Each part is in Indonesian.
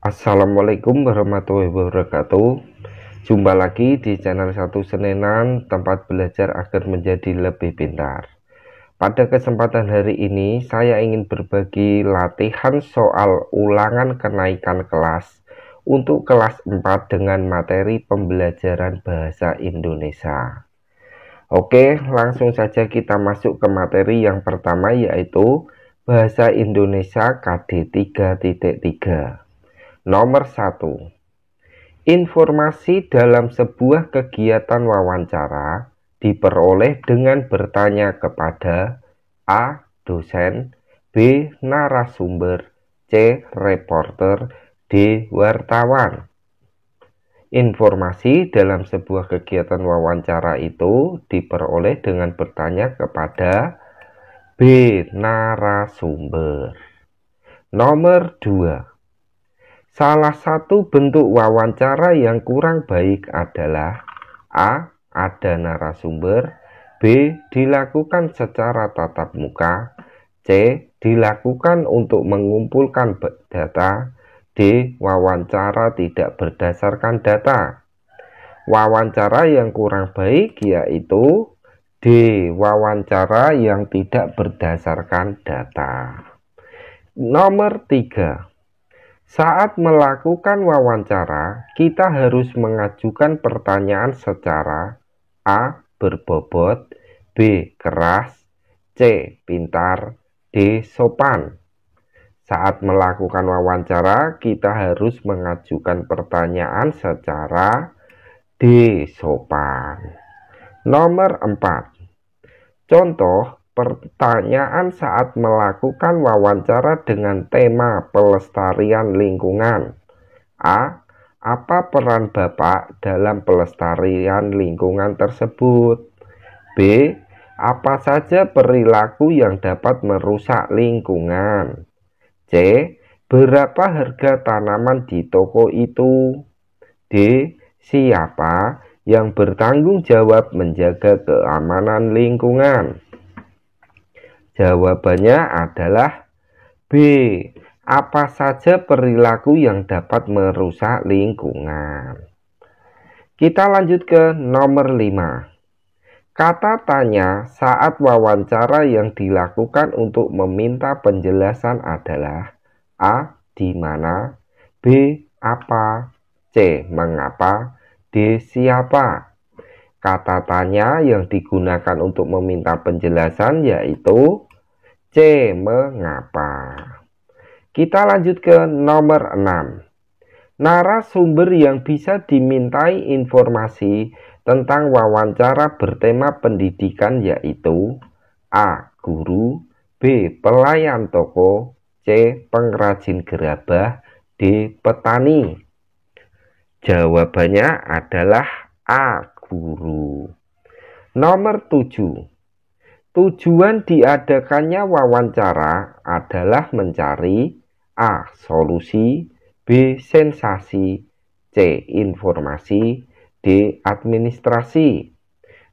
Assalamualaikum warahmatullahi wabarakatuh. Jumpa lagi di channel Satu Senenan, tempat belajar agar menjadi lebih pintar. Pada kesempatan hari ini saya ingin berbagi latihan soal ulangan kenaikan kelas untuk kelas 4 dengan materi pembelajaran bahasa Indonesia. Oke, langsung saja kita masuk ke materi yang pertama, yaitu Bahasa Indonesia KD 3.3. Nomor 1. Informasi dalam sebuah kegiatan wawancara diperoleh dengan bertanya kepada A. Dosen, B. Narasumber, C. Reporter, D. Wartawan. Informasi dalam sebuah kegiatan wawancara itu diperoleh dengan bertanya kepada B. Narasumber. Nomor 2. Salah satu bentuk wawancara yang kurang baik adalah A. Ada narasumber, B. Dilakukan secara tatap muka, C. Dilakukan untuk mengumpulkan data, D. Wawancara tidak berdasarkan data. Wawancara yang kurang baik yaitu D. Wawancara yang tidak berdasarkan data. Nomor 3. Saat melakukan wawancara, kita harus mengajukan pertanyaan secara A. Berbobot, B. Keras, C. Pintar, D. Sopan. Saat melakukan wawancara, kita harus mengajukan pertanyaan secara D. Sopan. Nomor 4. Contoh pertanyaan saat melakukan wawancara dengan tema pelestarian lingkungan. A. Apa peran Bapak dalam pelestarian lingkungan tersebut? B. Apa saja perilaku yang dapat merusak lingkungan? C. Berapa harga tanaman di toko itu? D. Siapa yang bertanggung jawab menjaga keamanan lingkungan? Jawabannya adalah B. Apa saja perilaku yang dapat merusak lingkungan. Kita lanjut ke nomor 5. Kata tanya saat wawancara yang dilakukan untuk meminta penjelasan adalah A. Di mana, B. Apa, C. Mengapa, D. Siapa. Kata tanya yang digunakan untuk meminta penjelasan yaitu C. Mengapa. Kita lanjut ke nomor 6. Narasumber yang bisa dimintai informasi tentang wawancara bertema pendidikan yaitu A. Guru, B. Pelayan toko, C. Pengrajin gerabah, D. Petani. Jawabannya adalah A. Guru. Nomor 7. Tujuan diadakannya wawancara adalah mencari A. Solusi, B. Sensasi, C. Informasi, D. Administrasi.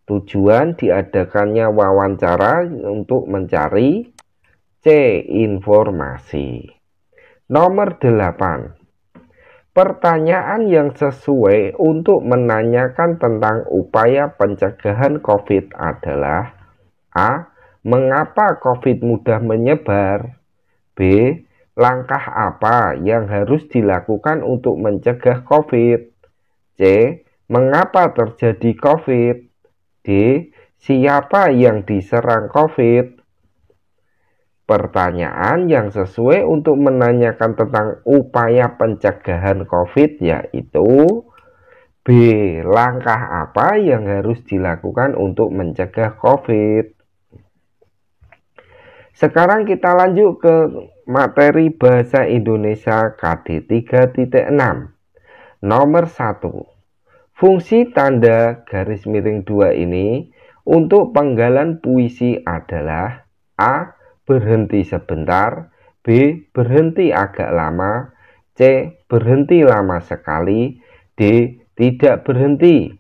Tujuan diadakannya wawancara untuk mencari C. Informasi. Nomor 8. Pertanyaan yang sesuai untuk menanyakan tentang upaya pencegahan COVID adalah A. Mengapa COVID mudah menyebar? B. Langkah apa yang harus dilakukan untuk mencegah COVID? C. Mengapa terjadi COVID? D. Siapa yang diserang COVID? Pertanyaan yang sesuai untuk menanyakan tentang upaya pencegahan COVID yaitu B. Langkah apa yang harus dilakukan untuk mencegah COVID? Sekarang kita lanjut ke materi Bahasa Indonesia KD 3.6. Nomor 1. Fungsi tanda garis miring 2 ini untuk penggalan puisi adalah A. Berhenti sebentar, B. Berhenti agak lama, C. Berhenti lama sekali, D. Tidak berhenti.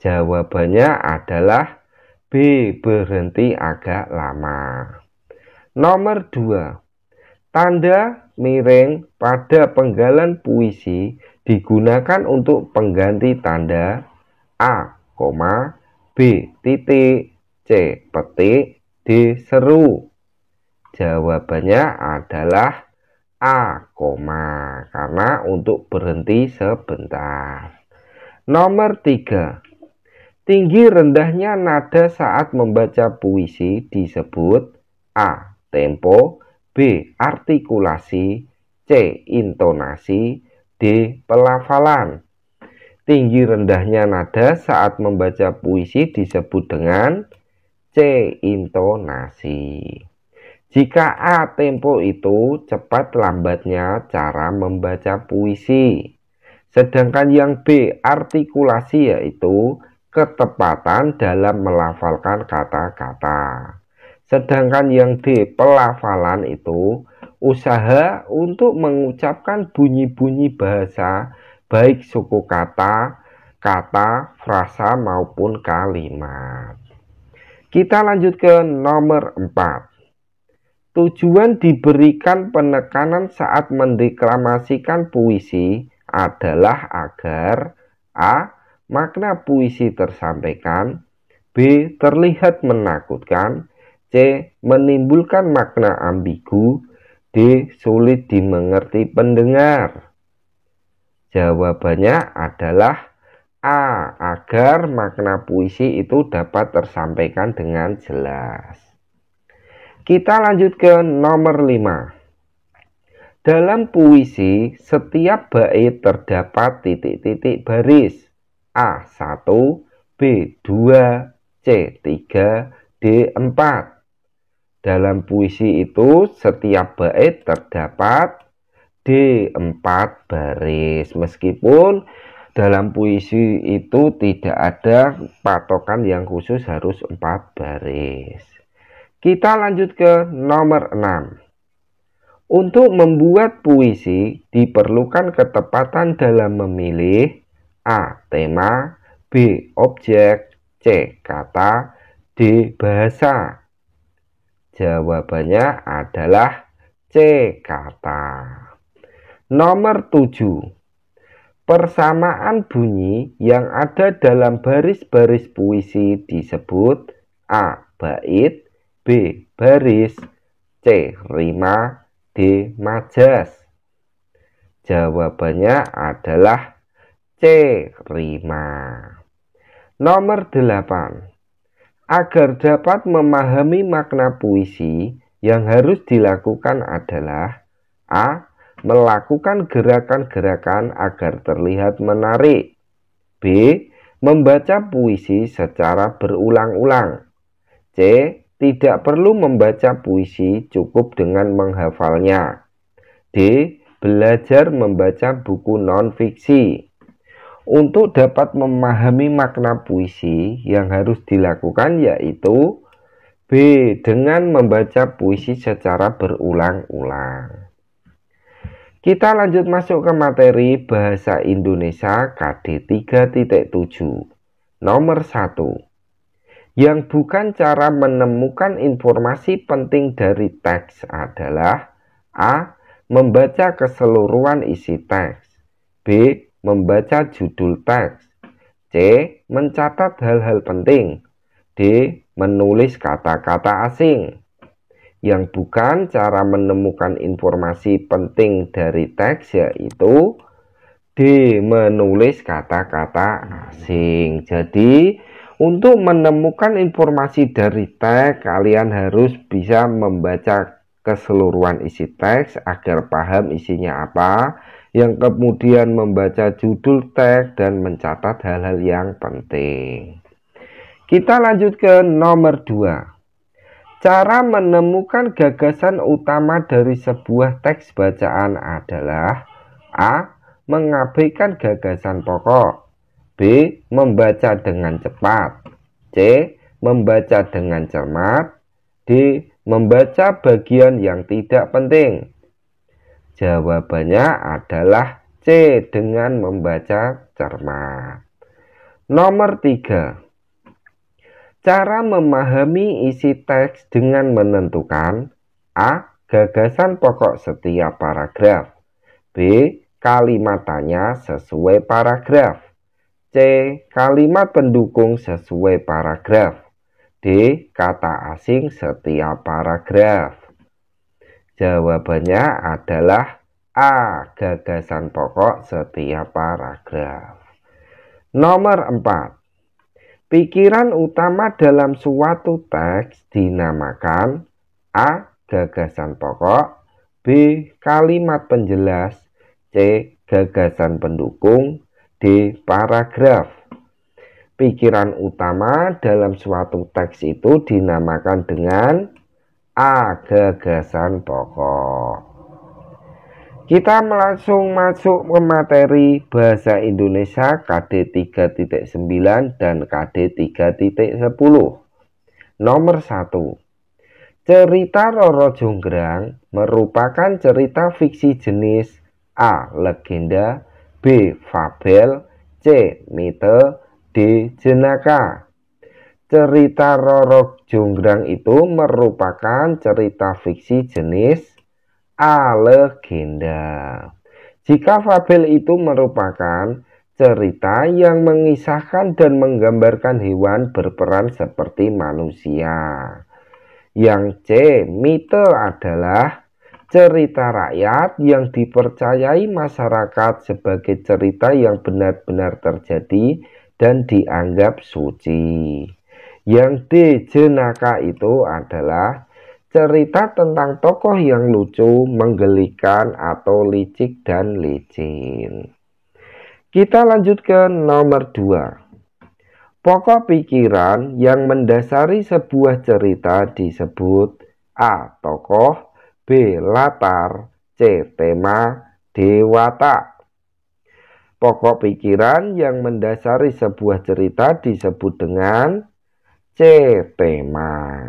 Jawabannya adalah B. Berhenti agak lama. Nomor 2. Tanda miring pada penggalan puisi digunakan untuk pengganti tanda A, B, titik, C, petik, D, seru. Jawabannya adalah A, karena untuk berhenti sebentar. Nomor 3. Tinggi rendahnya nada saat membaca puisi disebut A, tempo, B, artikulasi, C, intonasi, D, pelafalan. Tinggi rendahnya nada saat membaca puisi disebut dengan C, intonasi. Jika A, tempo itu cepat lambatnya cara membaca puisi. Sedangkan yang B, artikulasi, yaitu ketepatan dalam melafalkan kata-kata. Sedangkan yang D, pelafalan, itu usaha untuk mengucapkan bunyi-bunyi bahasa, baik suku kata, frasa maupun kalimat. Kita lanjut ke nomor 4. Tujuan diberikan penekanan saat mendeklamasikan puisi adalah agar A, makna puisi tersampaikan, B, terlihat menakutkan, C, menimbulkan makna ambigu, D, sulit dimengerti pendengar. Jawabannya adalah A, agar makna puisi itu dapat tersampaikan dengan jelas. Kita lanjut ke nomor 5. Dalam puisi, setiap bait terdapat titik-titik baris. A1, B2, C3, D4. Dalam puisi itu, setiap bait terdapat D4 baris. Meskipun dalam puisi itu tidak ada patokan yang khusus harus 4 baris. Kita lanjut ke nomor 6. Untuk membuat puisi diperlukan ketepatan dalam memilih A, tema, B, objek, C, kata, D, bahasa. Jawabannya adalah C, kata. Nomor 7. Persamaan bunyi yang ada dalam baris-baris puisi disebut A, bait, B, baris, C, rima, D, majas. Jawabannya adalah C, rima. Nomor 8. Agar dapat memahami makna puisi, yang harus dilakukan adalah A, melakukan gerakan-gerakan agar terlihat menarik, B, membaca puisi secara berulang-ulang, C, tidak perlu membaca puisi, cukup dengan menghafalnya, D, belajar membaca buku non-fiksi. Untuk dapat memahami makna puisi, yang harus dilakukan yaitu B, dengan membaca puisi secara berulang-ulang. Kita lanjut masuk ke materi Bahasa Indonesia KD 3.7. Nomor 1. Yang bukan cara menemukan informasi penting dari teks adalah A, membaca keseluruhan isi teks, B, membaca judul teks, C, mencatat hal-hal penting, D, menulis kata-kata asing. Yang bukan cara menemukan informasi penting dari teks yaitu D, menulis kata-kata asing. Jadi untuk menemukan informasi dari teks, kalian harus bisa membaca keseluruhan isi teks agar paham isinya apa, yang kemudian membaca judul teks dan mencatat hal-hal yang penting. Kita lanjut ke nomor 2. Cara menemukan gagasan utama dari sebuah teks bacaan adalah A, mengabaikan gagasan pokok, B, membaca dengan cepat, C, membaca dengan cermat, D, membaca bagian yang tidak penting. Jawabannya adalah C, dengan membaca cermat. Nomor 3. Cara memahami isi teks dengan menentukan A, gagasan pokok setiap paragraf. B. Kalimat tanya sesuai paragraf. C. Kalimat pendukung sesuai paragraf. D. Kata asing setiap paragraf. Jawabannya adalah A. Gagasan pokok setiap paragraf. Nomor 4. Pikiran utama dalam suatu teks dinamakan A. Gagasan pokok, B. Kalimat penjelas, C. Gagasan pendukung, D. Paragraf. Pikiran utama dalam suatu teks itu dinamakan dengan A. Gagasan pokok. Kita langsung masuk ke materi Bahasa Indonesia KD 3.9 dan KD 3.10. Nomor 1. Cerita Roro Jonggrang merupakan cerita fiksi jenis A. Legenda, B. Fabel, C. Mite, D. Jenaka. Cerita Roro Jonggrang itu merupakan cerita fiksi jenis A. Legenda. Jika fabel itu merupakan cerita yang mengisahkan dan menggambarkan hewan berperan seperti manusia. Yang C. Mite adalah cerita rakyat yang dipercayai masyarakat sebagai cerita yang benar-benar terjadi dan dianggap suci. Yang D. Jenaka itu adalah cerita tentang tokoh yang lucu, menggelikan, atau licik dan licin. Kita lanjut ke nomor 2. Pokok pikiran yang mendasari sebuah cerita disebut A. Tokoh, B. Latar, C. Tema, D. Watak. Pokok pikiran yang mendasari sebuah cerita disebut dengan C. Tema.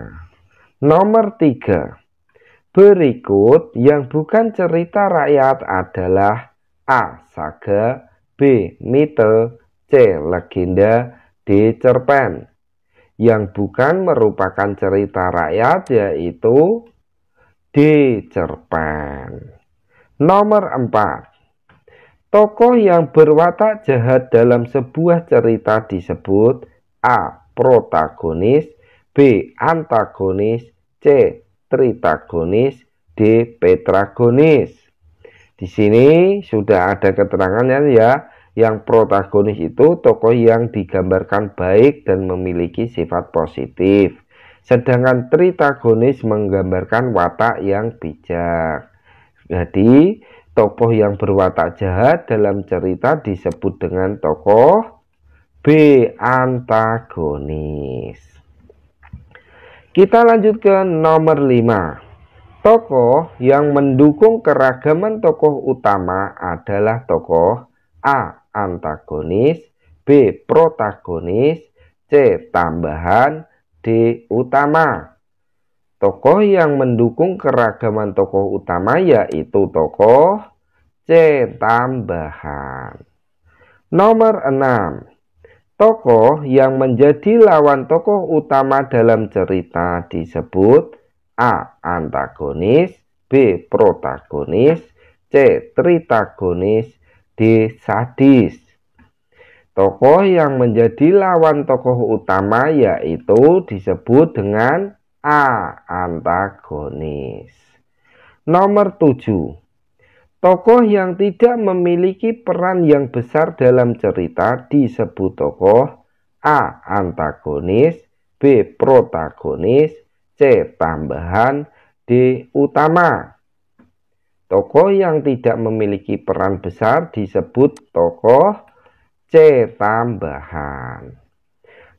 Nomor 3. Berikut yang bukan cerita rakyat adalah A. Saga, B. Mite, C. Legenda, D. Cerpen. Yang bukan merupakan cerita rakyat yaitu D. Cerpen. Nomor 4. Tokoh yang berwatak jahat dalam sebuah cerita disebut A. Protagonis, B. Antagonis, C. Tritagonis, D. Petragonis. Di sini sudah ada keterangannya ya. Yang protagonis itu tokoh yang digambarkan baik dan memiliki sifat positif. Sedangkan tritagonis menggambarkan watak yang bijak. Jadi tokoh yang berwatak jahat dalam cerita disebut dengan tokoh B. Antagonis. Kita lanjut ke nomor 5. Tokoh yang mendukung keragaman tokoh utama adalah tokoh A. Antagonis, B. Protagonis, C. Tambahan, D. Utama. Tokoh yang mendukung keragaman tokoh utama yaitu tokoh C. Tambahan. Nomor 6. Tokoh yang menjadi lawan tokoh utama dalam cerita disebut A. Antagonis, B. Protagonis, C. Tritagonis, D. Sadis. Tokoh yang menjadi lawan tokoh utama yaitu disebut dengan A. Antagonis. Nomor 7. Tokoh yang tidak memiliki peran yang besar dalam cerita disebut tokoh A. Antagonis, B. Protagonis, C. Tambahan, D. Utama. Tokoh yang tidak memiliki peran besar disebut tokoh C. Tambahan.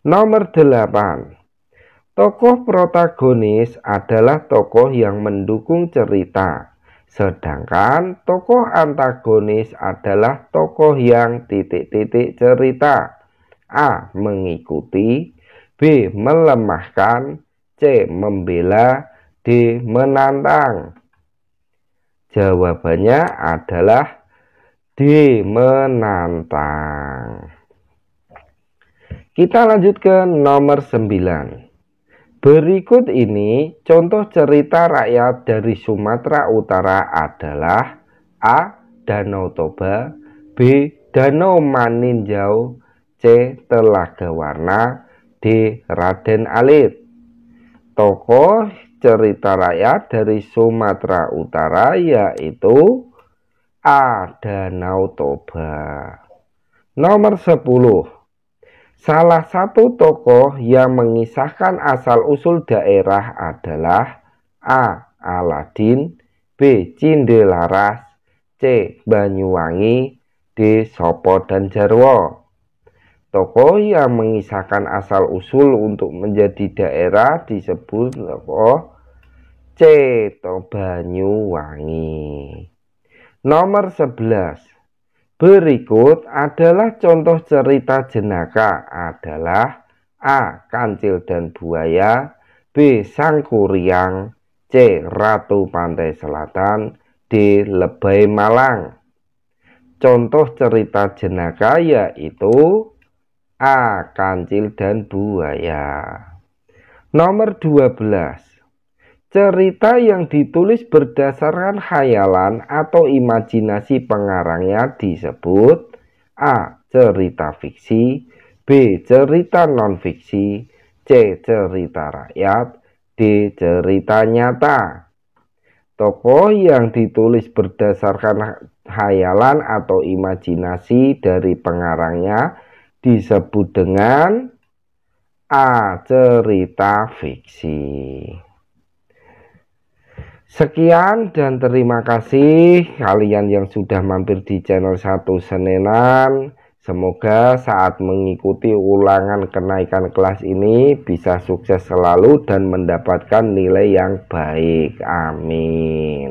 Nomor 8. Tokoh protagonis adalah tokoh yang mendukung cerita. Sedangkan tokoh antagonis adalah tokoh yang titik-titik cerita. A. Mengikuti, B. Melemahkan, C. Membela, D. Menantang. Jawabannya adalah D. Menantang. Kita lanjut ke nomor 9. Berikut ini contoh cerita rakyat dari Sumatera Utara adalah A. Danau Toba, B. Danau Maninjau, C. Telaga Warna, D. Raden Alit. Tokoh cerita rakyat dari Sumatera Utara yaitu A. Danau Toba. Nomor 10. Salah satu tokoh yang mengisahkan asal-usul daerah adalah A. Aladin, B. Cindelaras, C. Banyuwangi, D. Sopo dan Jarwo. Tokoh yang mengisahkan asal-usul untuk menjadi daerah disebut tokoh C. Banyuwangi. Nomor 11. Berikut adalah contoh cerita jenaka adalah A. Kancil dan Buaya, B. Sang Kuryang, C. Ratu Pantai Selatan, D. Lebay Malang. Contoh cerita jenaka yaitu A. Kancil dan Buaya. Nomor 12. Cerita yang ditulis berdasarkan khayalan atau imajinasi pengarangnya disebut A. Cerita fiksi, B. Cerita non-fiksi, C. Cerita rakyat, D. Cerita nyata. Tokoh yang ditulis berdasarkan khayalan atau imajinasi dari pengarangnya disebut dengan A. Cerita fiksi. Sekian dan terima kasih kalian yang sudah mampir di channel 1 Senenan. Semoga saat mengikuti ulangan kenaikan kelas ini bisa sukses selalu dan mendapatkan nilai yang baik. Amin.